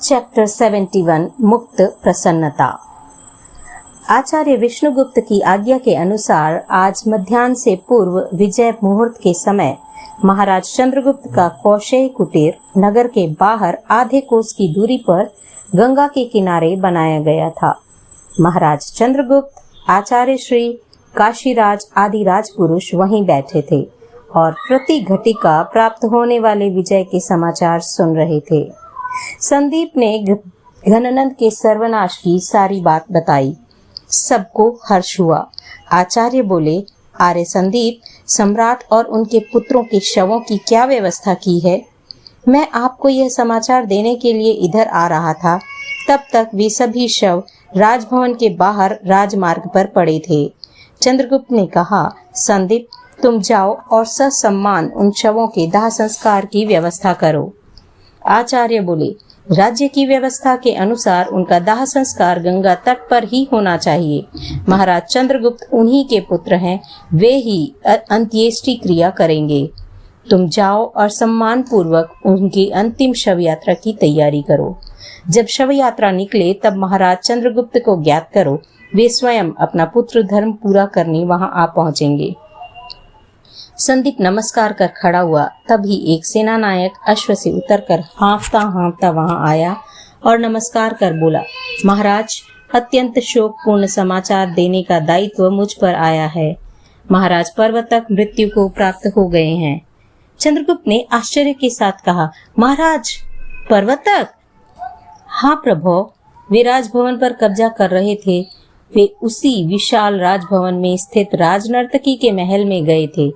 Chapter 71 मुक्त प्रसन्नता। आचार्य विष्णुगुप्त की आज्ञा के अनुसार आज मध्याह्न से पूर्व विजय मुहूर्त के समय महाराज चंद्रगुप्त का कौशेय कुटीर नगर के बाहर आधे कोस की दूरी पर गंगा के किनारे बनाया गया था। महाराज चंद्रगुप्त, आचार्य श्री, काशीराज आदि राजपुरुष वहीं बैठे थे और प्रति घटिका प्राप्त होने वाले विजय के समाचार सुन रहे थे। संदीप ने घननंद के सर्वनाश की सारी बात बताई। सबको हर्ष हुआ। आचार्य बोले, आर्य संदीप, सम्राट और उनके पुत्रों के शवों की क्या व्यवस्था की है? मैं आपको यह समाचार देने के लिए इधर आ रहा था, तब तक वे सभी शव राजभवन के बाहर राजमार्ग पर पड़े थे। चंद्रगुप्त ने कहा, संदीप, तुम जाओ और ससम्मान उन शवों के दाह संस्कार की व्यवस्था करो। आचार्य बोले, राज्य की व्यवस्था के अनुसार उनका दाह संस्कार गंगा तट पर ही होना चाहिए। महाराज चंद्रगुप्त उन्हीं के पुत्र हैं, वे ही अंत्येष्टि क्रिया करेंगे। तुम जाओ और सम्मान पूर्वक उनकी अंतिम शव यात्रा की तैयारी करो। जब शव यात्रा निकले तब महाराज चंद्रगुप्त को ज्ञात करो, वे स्वयं अपना पुत्र धर्म पूरा करने वहां आ पहुंचेंगे। संदीप नमस्कार कर खड़ा हुआ। तभी एक सेना नायक अश्व से उतरकर हाँफता हाँफता वहां आया और नमस्कार कर बोला, महाराज, अत्यंत शोकपूर्ण समाचार देने का दायित्व मुझ पर आया है। महाराज पर्वतक मृत्यु को प्राप्त हो गए हैं। चंद्रगुप्त ने आश्चर्य के साथ कहा, महाराज, पर्वतक? हाँ प्रभो, वे राजभवन पर कब्जा कर रहे थे। वे उसी विशाल राजभवन में स्थित राजनर्तकी के महल में गए थे।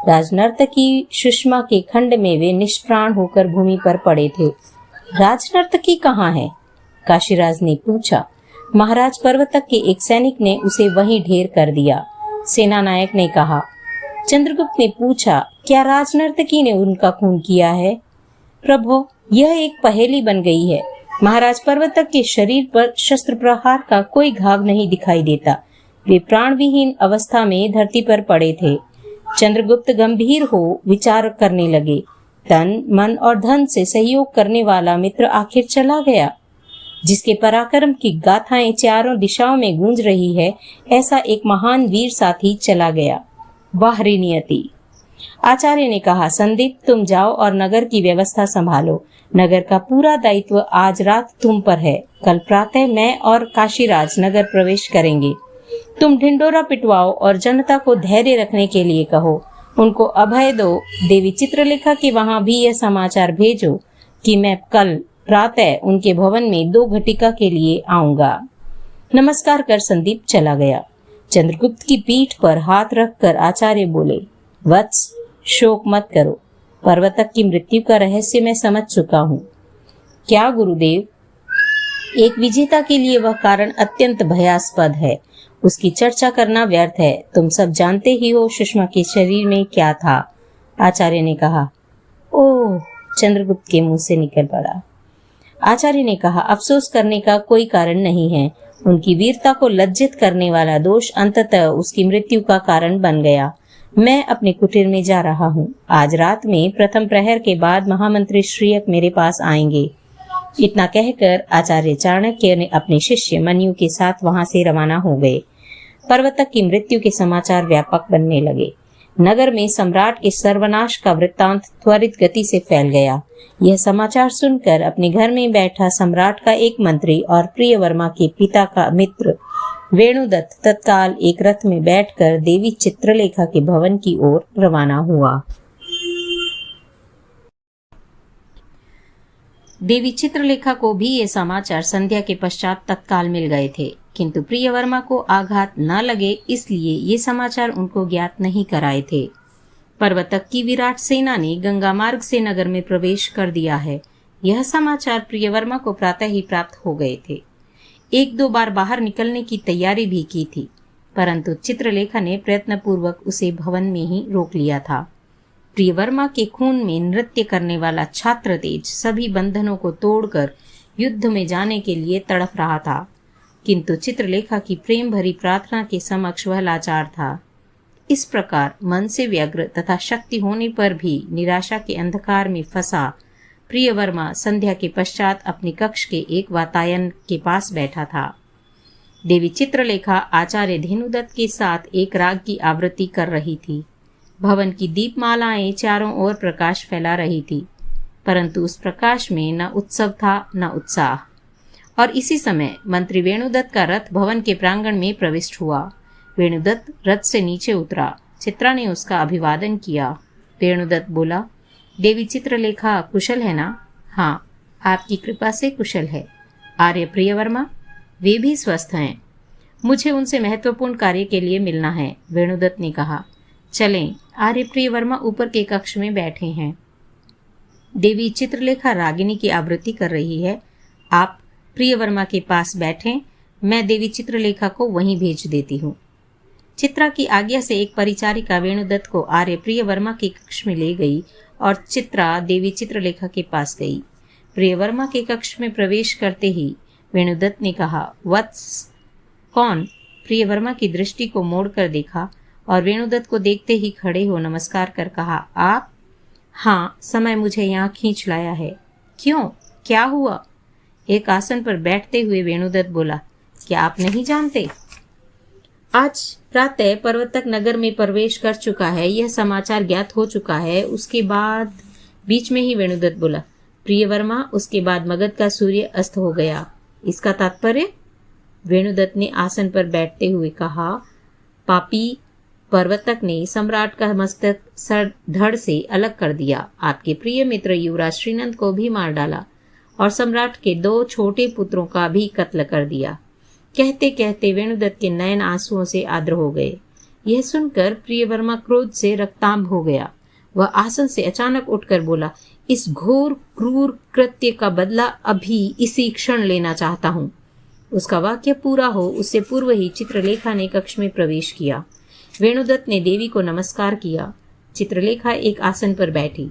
राजनर्तकी सुषमा के खंड में वे निष्प्राण होकर भूमि पर पड़े थे। राजनर्तकी कहाँ है? काशीराज ने पूछा। महाराज पर्वतक के एक सैनिक ने उसे वहीं ढेर कर दिया, सेना नायक ने कहा। चंद्रगुप्त ने पूछा, क्या राजनर्तकी ने उनका खून किया है? प्रभो, यह एक पहेली बन गई है। महाराज पर्वतक के शरीर पर शस्त्र प्रहार का कोई घाव नहीं दिखाई देता। वे प्राण विहीन अवस्था में धरती पर पड़े थे। चंद्रगुप्त गंभीर हो विचार करने लगे। तन, मन और धन से सहयोग करने वाला मित्र आखिर चला गया। जिसके पराक्रम की गाथाएं चारों दिशाओं में गूंज रही है, ऐसा एक महान वीर साथी चला गया। वाह रे नियति। आचार्य ने कहा, संदीप, तुम जाओ और नगर की व्यवस्था संभालो। नगर का पूरा दायित्व आज रात तुम पर है। कल प्रातः मैं और काशीराज नगर प्रवेश करेंगे। तुम ढिंडोरा पिटवाओ और जनता को धैर्य रखने के लिए कहो। उनको अभय दो। देवी चित्रलेखा के वहां भी यह समाचार भेजो कि मैं कल प्रातः उनके भवन में 2 घटिका के लिए आऊंगा। नमस्कार कर संदीप चला गया। चंद्रगुप्त की पीठ पर हाथ रखकर आचार्य बोले, वत्स, शोक मत करो। पर्वतक की मृत्यु का रहस्य मैं समझ चुका हूँ। क्या गुरुदेव? एक विजेता के लिए वह कारण अत्यंत भयास्पद है। उसकी चर्चा करना व्यर्थ है। तुम सब जानते ही हो सुषमा के शरीर में क्या था। आचार्य ने कहा। ओह, चंद्रगुप्त के मुंह से निकल पड़ा। आचार्य ने कहा, अफसोस करने का कोई कारण नहीं है। उनकी वीरता को लज्जित करने वाला दोष अंततः उसकी मृत्यु का कारण बन गया। मैं अपने कुटीर में जा रहा हूँ। आज रात में प्रथम प्रहर के बाद महामंत्री श्रीयक मेरे पास आएंगे। इतना कहकर आचार्य चाणक्य ने अपने शिष्य मन्यु के साथ वहां से रवाना हो गए। पर्वतक की मृत्यु के समाचार व्यापक बनने लगे। नगर में सम्राट के सर्वनाश का वृत्तांत त्वरित गति से फैल गया। यह समाचार सुनकर अपने घर में बैठा सम्राट का एक मंत्री और प्रियवर्मा के पिता का मित्र वेणुदत्त तत्काल एक रथ में बैठकर देवी चित्रलेखा के भवन की ओर रवाना हुआ। देवी चित्रलेखा को भी ये समाचार संध्या के पश्चात तत्काल मिल गए थे, किंतु प्रियवर्मा को आघात न लगे इसलिए ये समाचार उनको ज्ञात नहीं कराए थे। पर्वतक की विराट सेना ने गंगा मार्ग से नगर में प्रवेश कर दिया है। यह समाचार प्रियवर्मा को प्रातः ही प्राप्त हो गए थे। 1-2 बार बाहर निकलने की तैयारी भी की थी, परंतु चित्रलेखा ने प्रयत्नपूर्वक उसे भवन में ही रोक लिया था। प्रियवर्मा के खून में नृत्य करने वाला छात्र तेज सभी बंधनों को तोड़कर युद्ध में जाने के लिए तड़प रहा था, किंतु चित्रलेखा की प्रेम भरी प्रार्थना के समक्ष वह लाचार था। इस प्रकार मन से व्यग्र तथा शक्ति होने पर भी निराशा के अंधकार में फंसा प्रियवर्मा संध्या के पश्चात अपने कक्ष के एक वातायन के पास बैठा था। देवी चित्रलेखा आचार्य धेनुदत्त के साथ एक राग की आवृत्ति कर रही थी। भवन की दीपमालाएं चारों ओर प्रकाश फैला रही थी, परंतु उस प्रकाश में न उत्सव था न उत्साह। और इसी समय मंत्री वेणुदत्त का रथ भवन के प्रांगण में प्रविष्ट हुआ। वेणुदत्त रथ से नीचे उतरा। चित्रा ने उसका अभिवादन किया। वेणुदत्त बोला, देवी चित्रलेखा कुशल है ना? हाँ, आपकी कृपा से कुशल है। आर्य प्रियवर्मा? वे भी स्वस्थ हैं। मुझे उनसे महत्वपूर्ण कार्य के लिए मिलना है, वेणुदत्त ने कहा। चलें, आर्य प्रियवर्मा ऊपर के कक्ष में बैठे हैं। देवी चित्रलेखा रागिनी की आवृत्ति कर रही है। आप प्रियवर्मा के पास बैठें, मैं देवी चित्रलेखा को वहीं भेज देती हूँ। चित्रा की आज्ञा से एक परिचारिका वेणुदत्त को आर्य प्रियवर्मा के कक्ष में ले गई और चित्रा देवी चित्रलेखा के पास गई। प्रियवर्मा के कक्ष में प्रवेश करते ही वेणुदत्त ने कहा, वत्स। कौन? प्रियवर्मा की दृष्टि को मोड़कर देखा और वेणुदत्त को देखते ही खड़े हो नमस्कार कर कहा, आप? हाँ, समय मुझे यहाँ खींच लाया है। क्यों, क्या हुआ? एक आसन पर बैठते हुए वेणुदत्त बोला, क्या आप नहीं जानते? आज प्रातः पर्वतक नगर में प्रवेश कर चुका है, यह समाचार ज्ञात हो चुका है। उसके बाद बीच में ही वेणुदत्त बोला, प्रियवर्मा, उसके बाद मगध का सूर्य अस्त हो गया। इसका तात्पर्य? वेणुदत्त ने आसन पर बैठते हुए कहा, पापी पर्वतक ने सम्राट का मस्तक सर धड़ से अलग कर दिया, आपके प्रिय मित्र युवराज श्रीनंद को भी मार डाला और सम्राट के 2 छोटे पुत्रों का भी कत्ल कर दिया। कहते कहते वेणुदत्त के नयन आंसुओं से आर्द्र हो गए। यह सुनकर प्रियवर्मा क्रोध से रक्तांब हो गया। वह आसन से अचानक उठकर बोला, इस घोर क्रूर कृत्य का बदला अभी इसी क्षण लेना चाहता हूँ। उसका वाक्य पूरा हो उससे पूर्व ही चित्रलेखा ने कक्ष में प्रवेश किया। वेणुदत्त ने देवी को नमस्कार किया। चित्रलेखा एक आसन पर बैठी।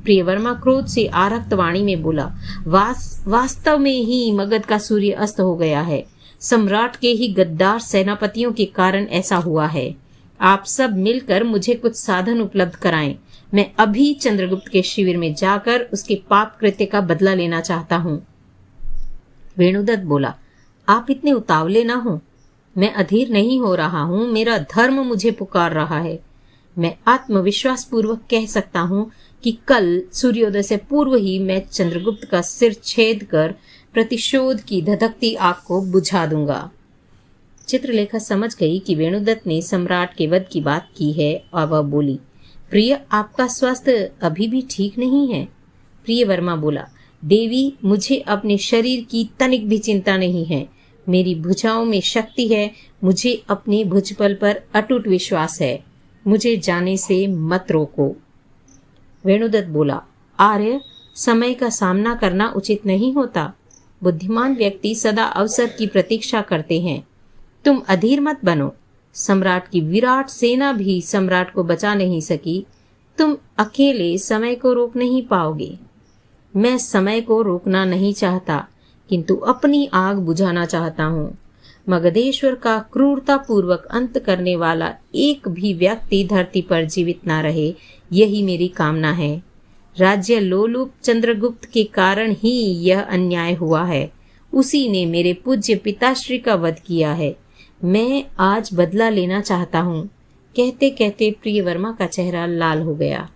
प्रियवर्मा क्रोध से आरक्त वाणी में बोला, वास्तव में ही मगध का सूर्य अस्त हो गया है। सम्राट के ही गद्दार सेनापतियों के कारण ऐसा हुआ है। आप सब मिलकर मुझे कुछ साधन उपलब्ध कराएं। मैं अभी चंद्रगुप्त के शिविर में जाकर उसके पाप कृत्य का बदला लेना चाहता हूँ। वेणुदत्त बोला, आप इतने उतावले ना हो। मैं अधीर नहीं हो रहा हूँ, मेरा धर्म मुझे पुकार रहा है। मैं आत्मविश्वास पूर्वक कह सकता हूँ कि कल सूर्योदय से पूर्व ही मैं चंद्रगुप्त का सिर छेद कर प्रतिशोध की धधकती आग को बुझा दूंगा। चित्रलेखा समझ गई कि वेणुदत्त ने सम्राट के वध की बात की है और वह बोली, प्रिय, आपका स्वास्थ्य अभी भी ठीक नहीं है। प्रियवर्मा बोला, देवी, मुझे अपने शरीर की तनिक भी चिंता नहीं है। मेरी भुजाओं में शक्ति है। मुझे अपने भुजबल पर अटूट विश्वास है। मुझे जाने से मत रोको। वेणुदत्त बोला, आर्य, समय का सामना करना उचित नहीं होता। बुद्धिमान व्यक्ति सदा अवसर की प्रतीक्षा करते हैं। तुम अधीर मत बनो। सम्राट की विराट सेना भी सम्राट को बचा नहीं सकी। तुम अकेले समय को रोक नहीं पाओगे। मैं समय को रोकना नहीं चाहता, किंतु अपनी आग बुझाना चाहता हूँ। मगधेश्वर का क्रूरता पूर्वक अंत करने वाला एक भी व्यक्ति धरती पर जीवित ना रहे, यही मेरी कामना है। राज्य लोलुप चंद्रगुप्त के कारण ही यह अन्याय हुआ है। उसी ने मेरे पूज्य पिताश्री का वध किया है। मैं आज बदला लेना चाहता हूँ। कहते कहते प्रियवर्मा का चेहरा लाल हो गया।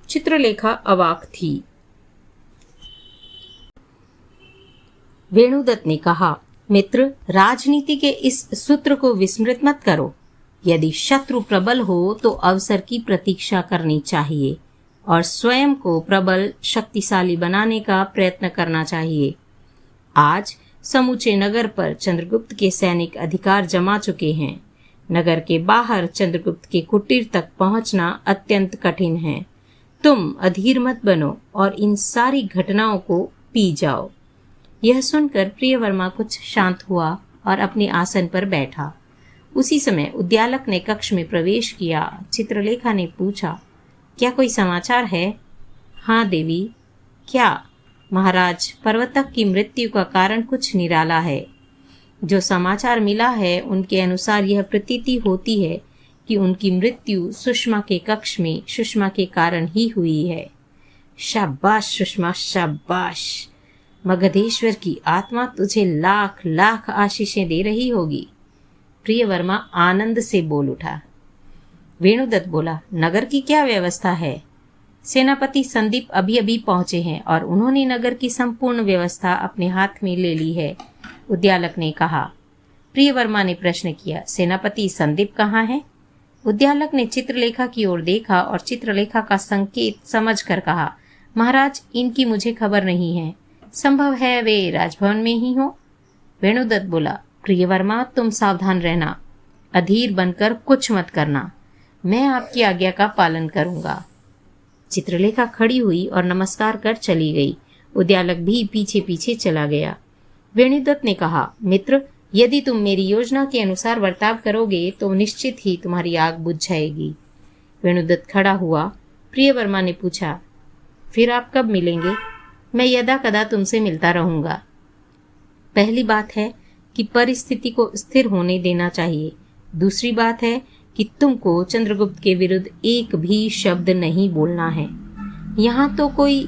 चित्रलेखा अवाक थी। वेणुदत्त ने कहा, मित्र, राजनीति के इस सूत्र को विस्मृत मत करो। यदि शत्रु प्रबल हो तो अवसर की प्रतीक्षा करनी चाहिए और स्वयं को प्रबल शक्तिशाली बनाने का प्रयत्न करना चाहिए। आज समूचे नगर पर चंद्रगुप्त के सैनिक अधिकार जमा चुके हैं। नगर के बाहर चंद्रगुप्त के कुटीर तक पहुंचना अत्यंत कठिन है। तुम अधीर मत बनो और इन सारी घटनाओं को पी जाओ। यह सुनकर प्रियवर्मा कुछ शांत हुआ और अपने आसन पर बैठा। उसी समय उद्यालक ने कक्ष में प्रवेश किया। चित्रलेखा ने पूछा, क्या कोई समाचार है? हाँ देवी। क्या? महाराज, पर्वतक की मृत्यु का कारण कुछ निराला है। जो समाचार मिला है उनके अनुसार यह प्रतीति होती है कि उनकी मृत्यु सुषमा के कक्ष में सुषमा के कारण ही हुई है। शाबाश सुषमा, शाबाश। मगधेश्वर की आत्मा तुझे लाख लाख आशीषें दे रही होगी। प्रियवर्मा आनंद से बोल उठा। वेणुदत्त बोला, नगर की क्या व्यवस्था है? सेनापति संदीप अभी अभी पहुंचे हैं और उन्होंने नगर की संपूर्ण व्यवस्था अपने हाथ में ले ली है, उद्यालक ने कहा। प्रियवर्मा ने प्रश्न किया, सेनापति संदीप कहाँ है? उद्यालक ने चित्रलेखा की ओर देखा और चित्रलेखा का संकेत समझकर कहा, महाराज, इनकी मुझे खबर नहीं है। संभव है वे राजभवन में ही हो। वेणुदत्त बोला, प्रियवर्मा, तुम सावधान रहना, अधीर बनकर कुछ मत करना। मैं आपकी आज्ञा का पालन करूंगा। चित्रलेखा खड़ी हुई और नमस्कार कर चली गई। उद्यालक भी पीछे पीछे चला गया। वेणुदत्त ने कहा, मित्र, यदि तुम मेरी योजना के अनुसार बर्ताव करोगे तो निश्चित ही तुम्हारी आग बुझ जाएगी। वेणुदत्त खड़ा हुआ। प्रियवर्मा ने पूछा, फिर आप कब मिलेंगे? मैं यदा कदा तुमसे मिलता रहूंगा। पहली बात है कि परिस्थिति को स्थिर होने देना चाहिए। दूसरी बात है कि तुमको चंद्रगुप्त के विरुद्ध एक भी शब्द नहीं बोलना है। यहाँ तो कोई,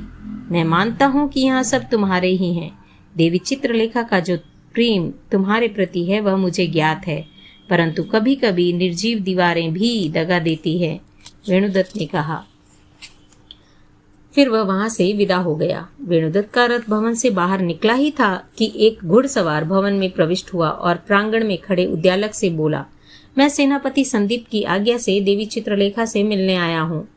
मैं मानता हूँ कि यहाँ सब तुम्हारे ही हैं। देवी चित्रलेखा का जो प्रेम तुम्हारे प्रति है वह मुझे ज्ञात है, परंतु कभी कभी निर्जीव दीवारें भी दगा देती है, वेणुदत्त ने कहा। फिर वह वहां से विदा हो गया। वेणुदत्त का रथ भवन से बाहर निकला ही था कि एक घुड़सवार भवन में प्रविष्ट हुआ और प्रांगण में खड़े उद्यालक से बोला, मैं सेनापति संदीप की आज्ञा से देवी चित्रलेखा से मिलने आया हूँ।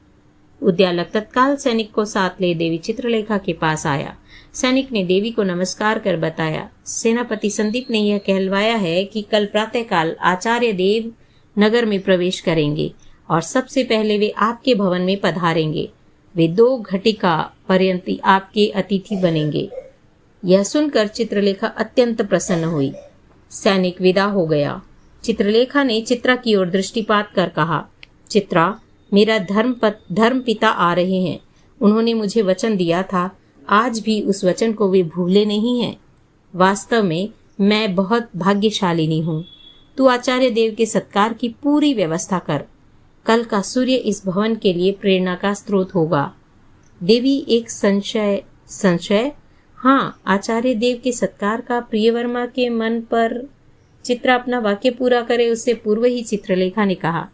उद्यालक तत्काल सैनिक को साथ ले देवी चित्रलेखा के पास आया। सैनिक ने देवी को नमस्कार कर बताया, सेनापति संदीप ने यह कहलवाया है कि कल प्रातःकाल आचार्य देव नगर में प्रवेश करेंगे और सबसे पहले वे आपके भवन में पधारेंगे। वे 2 घटिका पर्यंत आपके अतिथि बनेंगे। यह सुनकर चित्रलेखा अत्यंत प्रसन्न हुई। सैनिक विदा हो गया। चित्रलेखा ने चित्रा की ओर दृष्टिपात कर कहा, चित्रा, मेरा धर्म पिता आ रहे हैं। उन्होंने मुझे वचन दिया था, आज भी उस वचन को वे भूले नहीं हैं। वास्तव में मैं बहुत भाग्यशालिनी हूँ। तू आचार्य देव के सत्कार की पूरी व्यवस्था कर। कल का सूर्य इस भवन के लिए प्रेरणा का स्रोत होगा। देवी, एक संशय? हाँ, आचार्य देव के सत्कार का प्रियवर्मा के मन पर। चित्रा अपना वाक्य पूरा करे उससे पूर्व ही चित्रलेखा ने कहा,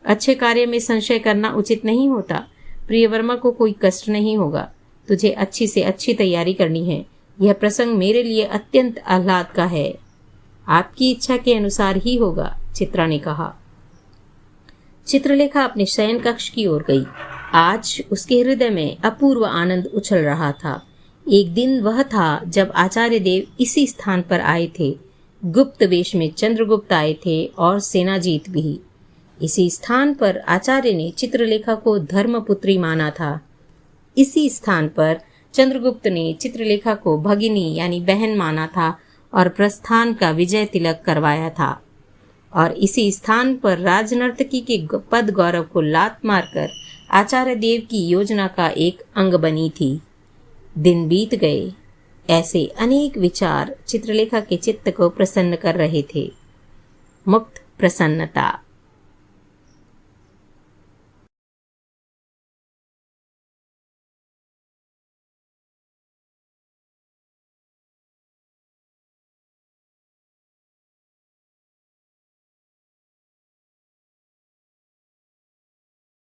अच्छे कार्य में संशय करना उचित नहीं होता। प्रियवर्मा को कोई कष्ट नहीं होगा। तुझे अच्छी से अच्छी तैयारी करनी है। यह प्रसंग मेरे लिए अत्यंत आह्लाद का है। आपकी इच्छा के अनुसार ही होगा, चित्रा ने कहा। चित्रलेखा अपने शयन कक्ष की ओर गई। आज उसके हृदय में अपूर्व आनंद उछल रहा था। एक दिन वह था जब आचार्य देव इसी स्थान पर आए थे। गुप्त वेश में चंद्रगुप्त आए थे और सेनाजीत भी। इसी स्थान पर आचार्य ने चित्रलेखा को धर्मपुत्री माना था। इसी स्थान पर चंद्रगुप्त ने चित्रलेखा को भगिनी यानी बहन माना था और प्रस्थान का विजय तिलक करवाया था। और इसी स्थान पर राजनर्तकी के पद गौरव को लात मारकर आचार्य देव की योजना का एक अंग बनी थी। दिन बीत गए। ऐसे अनेक विचार चित्रलेखा के चित्त को प्रसन्न कर रहे थे। मुक्त प्रसन्नता।